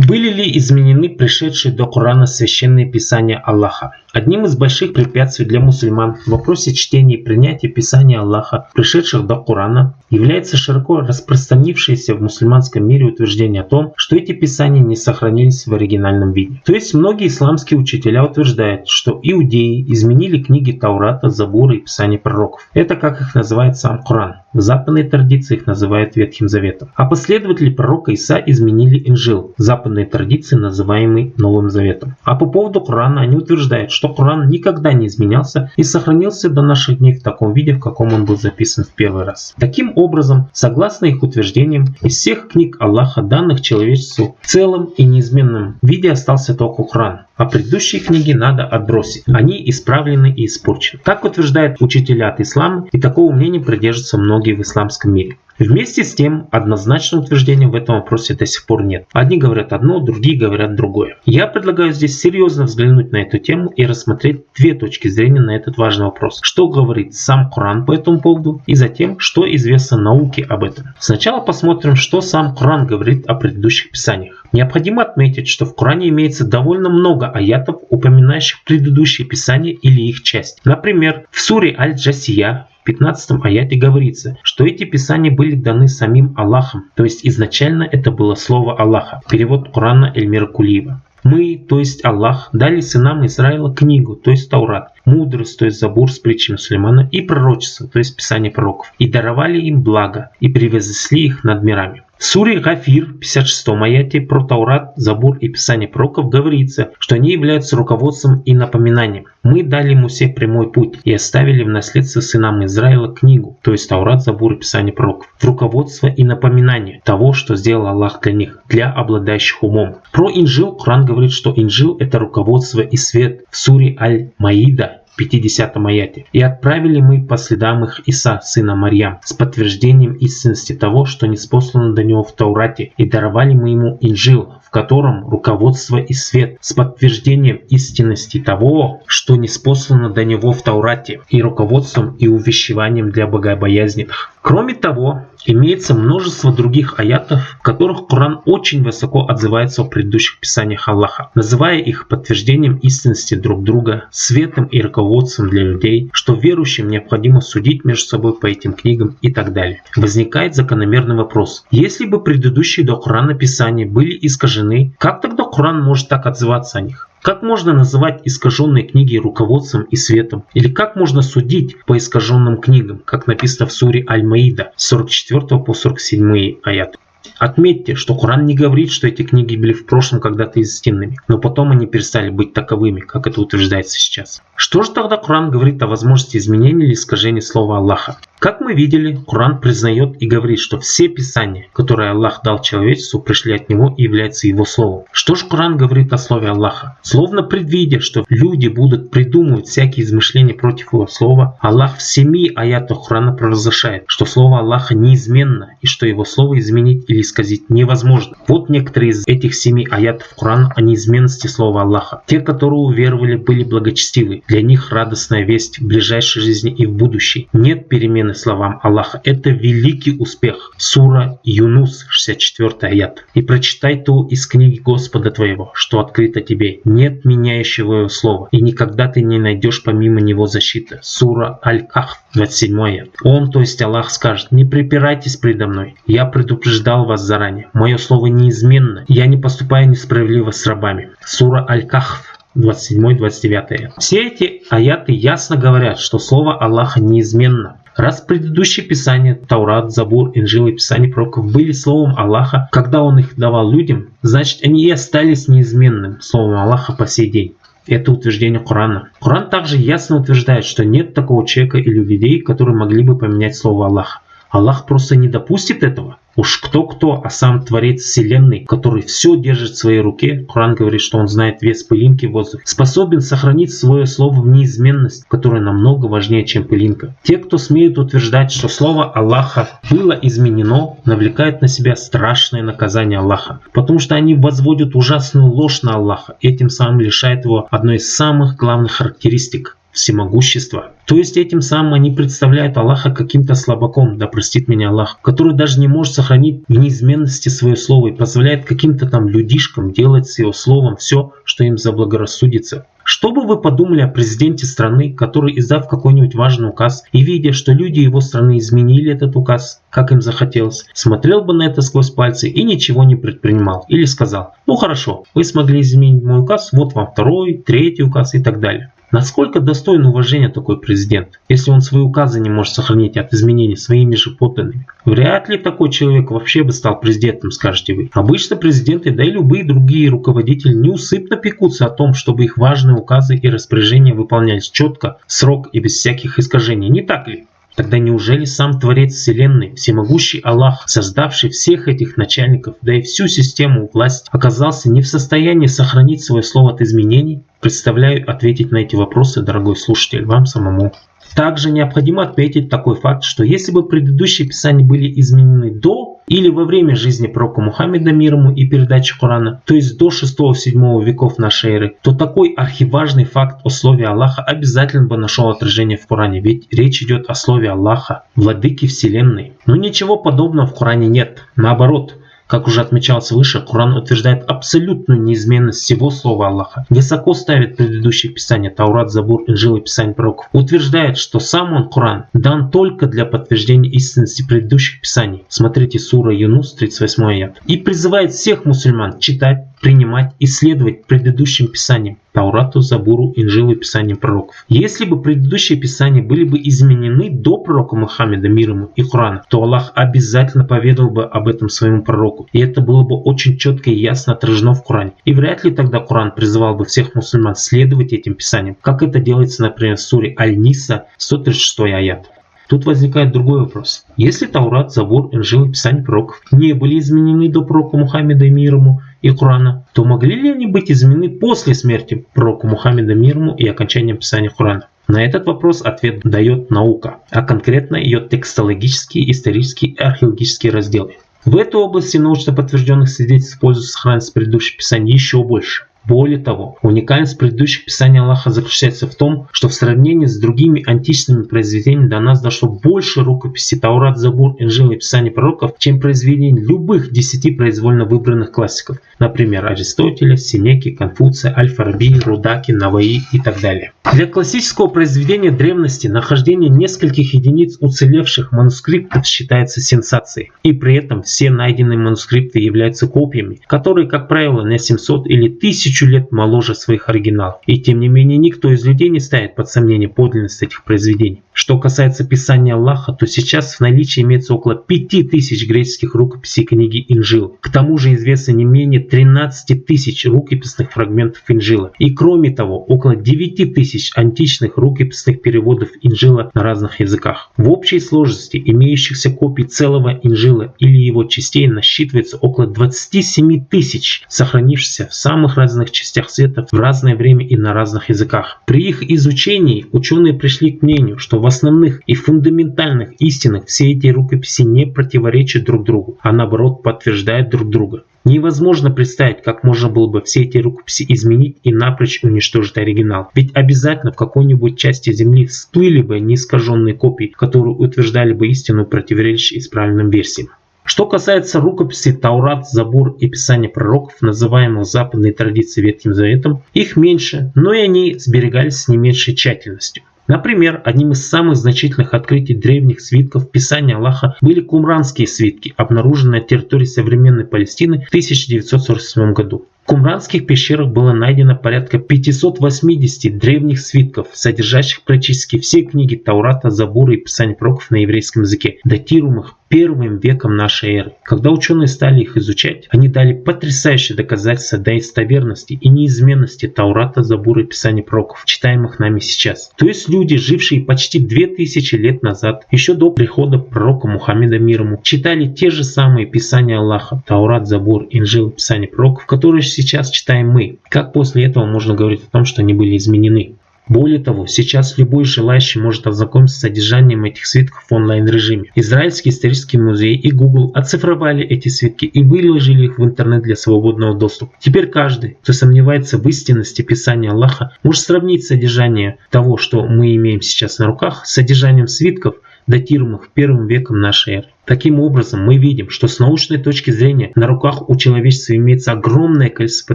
Были ли изменены пришедшие до Корана священные писания Аллаха? Одним из больших препятствий для мусульман в вопросе чтения и принятия писаний Аллаха, пришедших до Корана, является широко распространившееся в мусульманском мире утверждение о том, что эти писания не сохранились в оригинальном виде. То есть многие исламские учителя утверждают, что иудеи изменили книги Таурата, Забура и писания пророков. Это как их называет сам Коран. В западной традиции их называют Ветхим Заветом. А последователи пророка Иса изменили Инжил, в западной традиции называемый Новым Заветом. А по поводу Корана они утверждают, что Коран никогда не изменялся и сохранился до наших дней в таком виде, в каком он был записан в первый раз. Таким образом, согласно их утверждениям, из всех книг Аллаха, данных человечеству, в целом и неизменном виде остался только Коран, а предыдущие книги надо отбросить. Они исправлены и испорчены. Так утверждают учителя от ислама, и такого мнения придерживаются многие в исламском мире. Вместе с тем, однозначного утверждения в этом вопросе до сих пор нет. Одни говорят одно, другие говорят другое. Я предлагаю здесь серьезно взглянуть на эту тему и рассмотреть две точки зрения на этот важный вопрос. Что говорит сам Коран по этому поводу, и затем, что известно науке об этом. Сначала посмотрим, что сам Коран говорит о предыдущих писаниях. Необходимо отметить, что в Коране имеется довольно много аятов, упоминающих предыдущие писания или их часть. Например, в суре Аль-Джасия в 15 аяте говорится, что эти писания были даны самим Аллахом, то есть изначально это было слово Аллаха. Перевод Корана Эльмира Кулиева. Мы, то есть Аллах, дали сынам Израиля книгу, то есть Таурат, мудрость, то есть Забур с притчами Сулеймана, и пророчество, то есть писание пророков, и даровали им благо, и превознесли их над мирами. В суре Гафир, в 56 аяте, про Таурат, Забур и писание пророков говорится, что они являются руководством и напоминанием. Мы дали Мусе прямой путь и оставили в наследство сынам Израиля книгу, то есть Таурат, Забур и писание пророков, в руководство и напоминание того, что сделал Аллах для них, для обладающих умом. Про Инжил Коран говорит, что Инжил это руководство и свет в суре Аль-Маида, 50 аяте. «И отправили мы по следам их Иса, сына Марьям, с подтверждением истинности того, что ниспослано до него в Таурате, и даровали мы ему Инжил, в котором руководство и свет, с подтверждением истинности того, что ниспослано до него в Таурате, и руководством и увещеванием для богобоязненных». Кроме того, имеется множество других аятов, в которых Коран очень высоко отзывается о предыдущих писаниях Аллаха, называя их подтверждением истинности друг друга, светом и руководством для людей, что верующим необходимо судить между собой по этим книгам и так далее. Возникает закономерный вопрос. Если бы предыдущие до Корана писания были искажены, как тогда Коран может так отзываться о них? Как можно называть искаженные книги руководством и светом? Или как можно судить по искаженным книгам, как написано в суре Аль-Маида, с 44 по 47 аят? Отметьте, что Коран не говорит, что эти книги были в прошлом когда-то истинными, но потом они перестали быть таковыми, как это утверждается сейчас. Что же тогда Коран говорит о возможности изменения или искажения слова Аллаха? Как мы видели, Коран признает и говорит, что все писания, которые Аллах дал человечеству, пришли от Него и являются Его словом. Что же Коран говорит о слове Аллаха? Словно предвидя, что люди будут придумывать всякие измышления против Его слова, Аллах в 7 аятах Корана провозглашает, что слово Аллаха неизменно и что Его слово изменить или исказить невозможно. Вот некоторые из этих 7 аятов Корана о неизменности слова Аллаха. Те, которые уверовали, были благочестивы. Для них радостная весть в ближайшей жизни и в будущей. Нет перемены словам Аллаха. Это великий успех. Сура Юнус, 64 аят. «И прочитай то из книги Господа твоего, что открыто тебе. Нет меняющего его слова, и никогда ты не найдешь помимо него защиты». Сура Аль-Кахф, 27 аят. Он, то есть Аллах, скажет: «Не припирайтесь предо мной. Я предупреждал вас заранее. Мое слово неизменно. Я не поступаю несправедливо с рабами». Сура Аль-Кахф, 27-29 аят. Все эти аяты ясно говорят, что слово Аллаха неизменно. Раз предыдущие писания Таурат, Забур, Инжил и писания пророков были словом Аллаха, когда Он их давал людям, значит они и остались неизменным словом Аллаха по сей день. Это утверждение Корана. Коран также ясно утверждает, что нет такого человека или людей, которые могли бы поменять слово Аллаха. Аллах просто не допустит этого. Уж кто-кто, а сам Творец Вселенной, который все держит в своей руке, Коран говорит, что он знает вес пылинки в воздухе, способен сохранить свое слово в неизменность, которая намного важнее, чем пылинка. Те, кто смеет утверждать, что слово Аллаха было изменено, навлекают на себя страшное наказание Аллаха, потому что они возводят ужасную ложь на Аллаха, и этим самым лишают его одной из самых главных характеристик – всемогущества. То есть этим самым они представляют Аллаха каким-то слабаком, да простит меня Аллах, который даже не может сохранить в неизменности свое слово и позволяет каким-то там людишкам делать с его словом все, что им заблагорассудится. Что бы вы подумали о президенте страны, который, издав какой-нибудь важный указ и видя, что люди его страны изменили этот указ, как им захотелось, смотрел бы на это сквозь пальцы и ничего не предпринимал? Или сказал: ну хорошо, вы смогли изменить мой указ, вот вам второй, третий указ и так далее. Насколько достоин уважения такой президент, если он свои указы не может сохранить от изменений своими же подданными? Вряд ли такой человек вообще бы стал президентом, скажете вы. Обычно президенты, да и любые другие руководители неусыпно пекутся о том, чтобы их важные указы и распоряжения выполнялись четко, в срок и без всяких искажений, не так ли? Тогда неужели сам Творец Вселенной, всемогущий Аллах, создавший всех этих начальников, да и всю систему власти, оказался не в состоянии сохранить свое слово от изменений? Представляю ответить на эти вопросы, дорогой слушатель, вам самому. Также необходимо отметить такой факт, что если бы предыдущие писания были изменены до или во время жизни пророка Мухаммеда, мир ему, и передачи Корана, то есть до 6-7 веков нашей эры, то такой архиважный факт о слове Аллаха обязательно бы нашел отражение в Коране, ведь речь идет о слове Аллаха, владыки Вселенной. Но ничего подобного в Коране нет. Наоборот, как уже отмечалось выше, Коран утверждает абсолютную неизменность всего слова Аллаха. Высоко ставит предыдущие писания Таурат, Забур, Инжил и Писания пророков. Утверждает, что сам он, Коран, дан только для подтверждения истинности предыдущих писаний. Смотрите сура Юнус, 38 аят. И призывает всех мусульман читать, принимать и следовать предыдущим писаниям Таурату, Забуру, Инжилу и Писаниям пророков. Если бы предыдущие писания были бы изменены до пророка Мухаммеда, мир ему, и Корана, то Аллах обязательно поведал бы об этом своему пророку. И это было бы очень четко и ясно отражено в Коране. И вряд ли тогда Коран призывал бы всех мусульман следовать этим писаниям, как это делается, например, в суре Аль-Ниса, 136 аят. Тут возникает другой вопрос. Если Таурат, Забур, Инжил и Писания пророков не были изменены до пророка Мухаммеда, мир ему, и Корана, то могли ли они быть изменены после смерти пророка Мухаммеда, мир ему, и окончания писания Корана? На этот вопрос ответ дает наука, а конкретно ее текстологические, исторические и археологические разделы. В этой области научно подтвержденных свидетельств в пользу сохранности предыдущих писаний еще больше. Более того, уникальность предыдущих писаний Аллаха заключается в том, что в сравнении с другими античными произведениями до нас дошло больше рукописей Таурат, Забур, Инжил и Писаний пророков, чем произведений любых 10 произвольно выбранных классиков, например, Аристотеля, Сенеки, Конфуция, Аль-Фараби, Рудаки, Наваи и так далее. Для классического произведения древности нахождение нескольких единиц уцелевших манускриптов считается сенсацией, и при этом все найденные манускрипты являются копиями, которые, как правило, на 700 или 1000 лет моложе своих оригиналов. И тем не менее никто из людей не ставит под сомнение подлинность этих произведений. Что касается писания Аллаха, то сейчас в наличии имеется около 5000 греческих рукописей книги Инжил. К тому же известно не менее 13 тысяч рукописных фрагментов Инжила. И кроме того, около 9000 античных рукописных переводов Инжила на разных языках. В общей сложности имеющихся копий целого Инжила или его частей насчитывается около 27 тысяч, сохранившихся в самых разных частях света в разное время и на разных языках. При их изучении ученые пришли к мнению, что в основных и фундаментальных истинах все эти рукописи не противоречат друг другу, а наоборот подтверждают друг друга. Невозможно представить, как можно было бы все эти рукописи изменить и напрочь уничтожить оригинал. Ведь обязательно в какой-нибудь части Земли всплыли бы неискаженные копии, которые утверждали бы истину, противоречащую исправленным версиям. Что касается рукописей Таурат, Забур и Писания пророков, называемых в западной традиции Ветхим Заветом, их меньше, но и они сберегались с не меньшей тщательностью. Например, одним из самых значительных открытий древних свитков Писания Аллаха были кумранские свитки, обнаруженные на территории современной Палестины в 1947 году. В кумранских пещерах было найдено порядка 580 древних свитков, содержащих практически все книги Таурата, Забура и Писания пророков на еврейском языке, датируемых первым веком нашей эры. Когда ученые стали их изучать, они дали потрясающие доказательства достоверности и неизменности Таурата, Забура и Писания пророков, читаемых нами сейчас. То есть люди, жившие почти 2000 лет назад, еще до прихода пророка Мухаммеда, мир ему, читали те же самые Писания Аллаха, Таурат, Забур, Инжил, Писания пророков, которые сейчас читаем мы. Как после этого можно говорить о том, что они были изменены? Более того, сейчас любой желающий может ознакомиться с содержанием этих свитков в онлайн-режиме. Израильский исторический музей и Google оцифровали эти свитки и выложили их в интернет для свободного доступа. Теперь каждый, кто сомневается в истинности Писания Аллаха, может сравнить содержание того, что мы имеем сейчас на руках, с содержанием свитков, датируемых первым веком нашей эры. Таким образом, мы видим, что с научной точки зрения на руках у человечества имеется огромное количество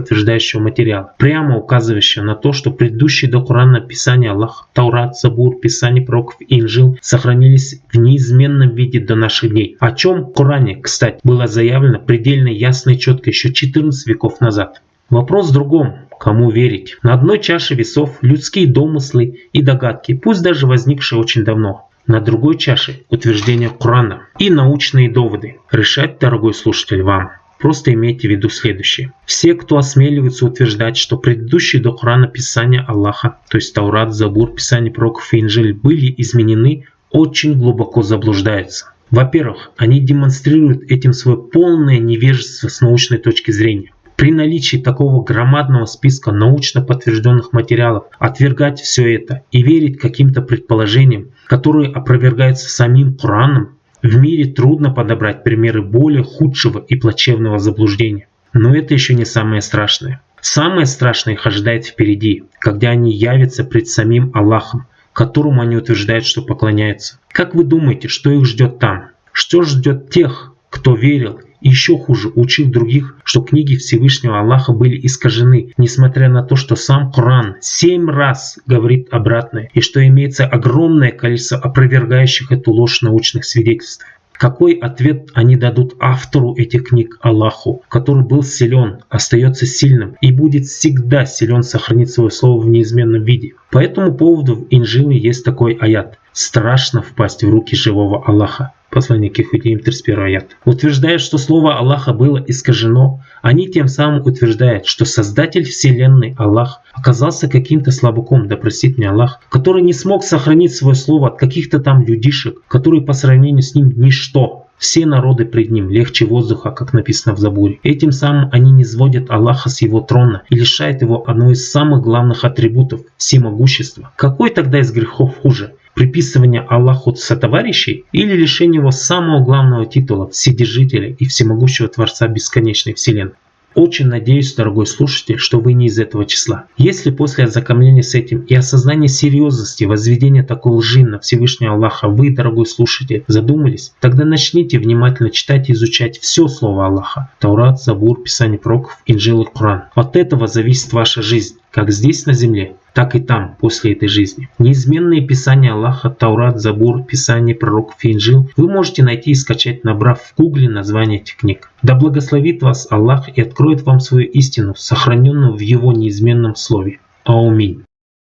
подтверждающего материала, прямо указывающего на то, что предыдущие до Корана Писания Аллаха, Таурат, Забур, Писания пророков и Инжил сохранились в неизменном виде до наших дней. О чем в Коране, кстати, было заявлено предельно ясно и четко еще 14 веков назад. Вопрос в другом. Кому верить? На одной чаше весов людские домыслы и догадки, пусть даже возникшие очень давно. На другой чаше утверждения Корана и научные доводы. Решать, дорогой слушатель, вам. Просто имейте в виду следующее. Все, кто осмеливается утверждать, что предыдущие до Корана Писания Аллаха, то есть Таурат, Забур, Писания пророков и Инжиль, были изменены, очень глубоко заблуждаются. Во-первых, они демонстрируют этим свое полное невежество с научной точки зрения. При наличии такого громадного списка научно подтвержденных материалов отвергать все это и верить каким-то предположениям, которые опровергаются самим Кораном, в мире трудно подобрать примеры более худшего и плачевного заблуждения. Но это еще не самое страшное. Самое страшное их ожидает впереди, когда они явятся пред самим Аллахом, которому они утверждают, что поклоняются. Как вы думаете, что их ждет там? Что ждет тех, кто верил и еще хуже учил других, что книги Всевышнего Аллаха были искажены, несмотря на то, что сам Коран 7 раз говорит обратное, и что имеется огромное количество опровергающих эту ложь научных свидетельств? Какой ответ они дадут автору этих книг Аллаху, который был силен, остается сильным и будет всегда силен сохранить свое слово в неизменном виде? По этому поводу в Инжиле есть такой аят: «Страшно впасть в руки живого Аллаха». Послание к Иудеям, 31 аят. Утверждая, что слово Аллаха было искажено, они тем самым утверждают, что Создатель Вселенной Аллах оказался каким-то слабаком, да простит меня Аллах, который не смог сохранить свое слово от каких-то там людишек, которые по сравнению с ним ничто. Все народы пред ним легче воздуха, как написано в Забуре. Этим самым они низводят Аллаха с его трона и лишают его одного из самых главных атрибутов – всемогущества. Какой тогда из грехов хуже? Приписывание Аллаху сотоварищей или лишение его самого главного титула – Вседержителя и всемогущего Творца бесконечной Вселенной? Очень надеюсь, дорогой слушатель, что вы не из этого числа. Если после ознакомления с этим и осознания серьезности возведения такой лжи на Всевышнего Аллаха вы, дорогой слушатель, задумались, тогда начните внимательно читать и изучать все слово Аллаха. Таурат, Забур, Писание пророков, Инжил и Коран. От этого зависит ваша жизнь, как здесь на земле, так и там, после этой жизни. Неизменные Писания Аллаха, Таурат, Забур, Писание пророков и Инжил вы можете найти и скачать, набрав в Гугле название этих книг. Да благословит вас Аллах и откроет вам свою истину, сохраненную в Его неизменном слове. Аминь.